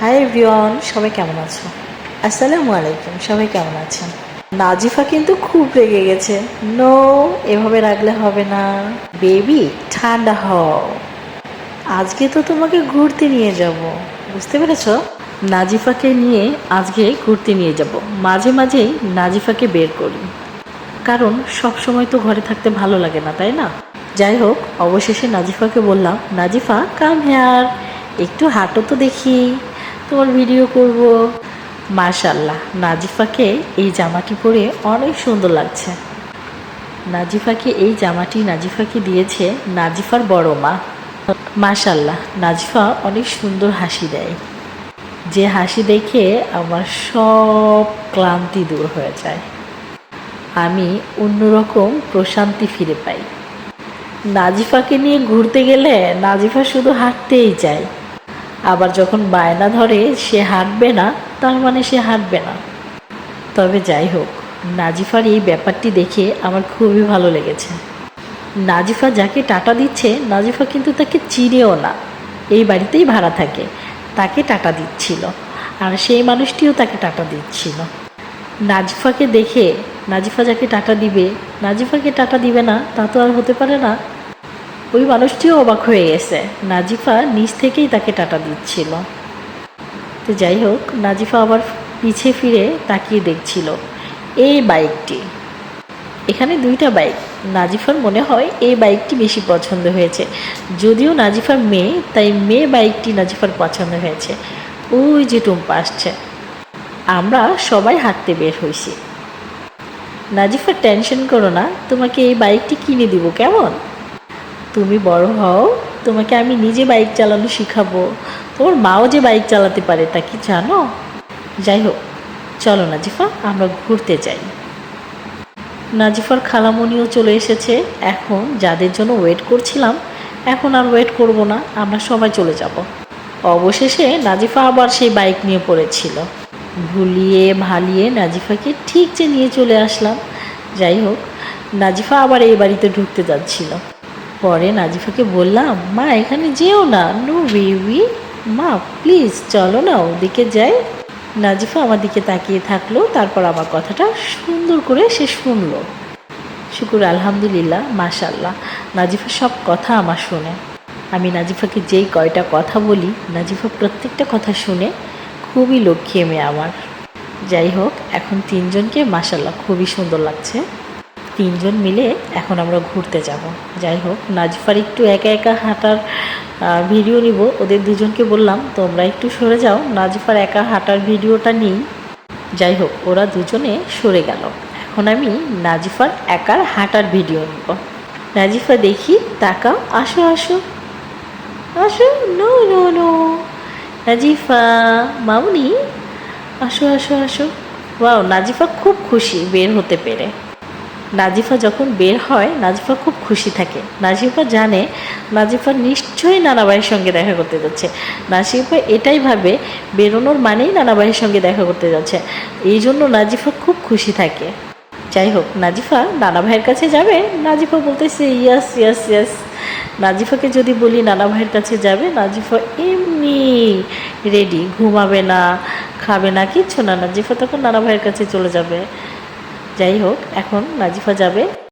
Hi everyone, সবাই কেমন আছো? আসসালামু আলাইকুম। সবাই কেমন আছেন? নাজিফা কিন্তু খুব রেগে গেছে। নো, এভাবে রাখলে হবে না। বেবি, ঠান্ডা হও। আজকে তো তোমাকে ঘুরতে নিয়ে যাব, বুঝতে পেরেছো? নাজিফাকে নিয়ে আজকে ঘুরতে নিয়ে যাব। মাঝে মাঝেই নাজিফাকে বের করি, কারণ সব সময় তো ঘরে থাকতে ভালো লাগে না, তাই না? যাই হোক, অবশেষে নাজিফাকে বললাম, নাজিফা কাম হেয়ার, একটু হাঁটো তো দেখি, তোমার ভিডিও করব। মাশাল্লাহ, নাজিফাকে এই জামাটি পরে অনেক সুন্দর লাগছে। নাজিফাকে এই জামাটি নাজিফাকে দিয়েছে নাজিফার বড় মা। মাশাল্লাহ, নাজিফা অনেক সুন্দর হাসি দেয়, যে হাসি দেখে আমার সব ক্লান্তি দূর হয়ে যায়। আমি অন্যরকম প্রশান্তি ফিরে পাই। নাজিফাকে নিয়ে ঘুরতে গেলে নাজিফা শুধু হাঁটতেই চায়, আবার যখন বায়না ধরে সে হাঁটবে না, তার মানে সে হাঁটবে না। তবে যাই হোক, নাজিফার এই ব্যাপারটি দেখে আমার খুবই ভালো লেগেছে। নাজিফা যাকে টাটা দিচ্ছে, নাজিফা কিন্তু তাকে চিনেও না, এই বাড়িতেই ভাড়া থাকে, তাকে টাটা দিচ্ছিল, আর সেই মানুষটিও তাকে টাটা দিচ্ছিল। নাজিফাকে দেখে নাজিফা যাকে টাটা দিবে, নাজিফাকে টাটা দিবে না তা তো আর হতে পারে না। ওই মানুষটিও অবাক হয়ে গেছে, নাজিফা নিজ থেকেই তাকে টাটা দিচ্ছিল। তো যাই হোক, নাজিফা আবার পিছে ফিরে তাকিয়ে দেখছিল এই বাইকটি। এখানে দুইটা বাইক, নাজিফার মনে হয় এই বাইকটি বেশি পছন্দ হয়েছে। যদিও নাজিফার মেয়ে, তাই মেয়ে বাইকটি নাজিফার পছন্দ হয়েছে। ওই যে টুম্পা আসছে। আমরা সবাই হাঁটতে বের হয়েছি। নাজিফা, টেনশন করো না, তোমাকে এই বাইকটি কিনে দিব, কেমন? তুমি বড় হও, তোমাকে আমি নিজে বাইক চালানো শিখাবো। তোমার মাও যে বাইক চালাতে পারে তা কি জানো? যাই হোক, চলো নাজিফা, আমরা ঘুরতে যাই। নাজিফার খালামণিও চলে এসেছে। এখন যাদের জন্য ওয়েট করছিলাম, এখন আর ওয়েট করব না, আমরা সবাই চলে যাব। অবশেষে নাজিফা আবার সেই বাইক নিয়ে পড়েছিল। ভুলিয়ে ভালিয়ে নাজিফাকে ঠিক যে নিয়ে চলে আসলাম। যাই হোক, নাজিফা আবার এই বাড়িতে ঢুকতে যাচ্ছিল। পরে নাজিফাকে বললাম, মা এখানে যেও না, নো বেবি, মা প্লিজ চলো না ওদিকে যাই। নাজিফা আমার দিকে তাকিয়ে থাকলো, তারপর আমার কথাটা সুন্দর করে সে শুনলো। শুকুর আলহামদুলিল্লাহ, মাশাল্লাহ, নাজিফা সব কথা আমার শোনে। আমি নাজিফাকে যেই কয়টা কথা বলি, নাজিফা প্রত্যেকটা কথা শুনে। খুবই লক্ষ্মী মেয়ে আমার। যাই হোক, এখন তিনজনকে মাশাল্লাহ খুবই সুন্দর লাগছে। তিনজন মিলে এখন আমরা ঘুরতে যাব। যাই হোক, নাজিফার একটু একা একা হাঁটার ভিডিও নিব। ওদের দুজনকে বললাম, তোমরা একটু সরে যাও, নাজিফার একা হাঁটার ভিডিওটা নিই। যাই হোক, ওরা দুজনে সরে গেল। এখন আমি নাজিফার একার হাঁটার ভিডিও নিব। নাজিফা দেখি, তাকাও, আসো আসো আসো, নো নো নো, নাজিফা মামুনি, আসো আসো আসো। ওয়াও, নাজিফা খুব খুশি বের হতে পেরে। নাজিফা যখন বের হয়, নাজিফা খুব খুশি থাকে। নাজিফা জানে নাজিফা নিশ্চয়ই নানাভাইয়ের সঙ্গে দেখা করতে যাচ্ছে। নাজিফা এটাই ভাবে, বেরোনোর মানেই নানাভাইয়ের সঙ্গে দেখা করতে যাচ্ছে। এই জন্য নাজিফা খুব খুশি থাকে। যাই হোক, নাজিফা নানা ভাইয়ের কাছে যাবে। নাজিফা বলতেছে ইয়াস ইয়াস ইয়াস। নাজিফাকে যদি বলি নানা ভাইয়ের কাছে যাবে, নাজিফা এমনি রেডি, ঘুমাবে না, খাবে না, কিচ্ছু না, নাজিফা তখন নানা ভাইয়ের কাছে চলে যাবে। যাই হোক, এখন নাজিফা যাবে।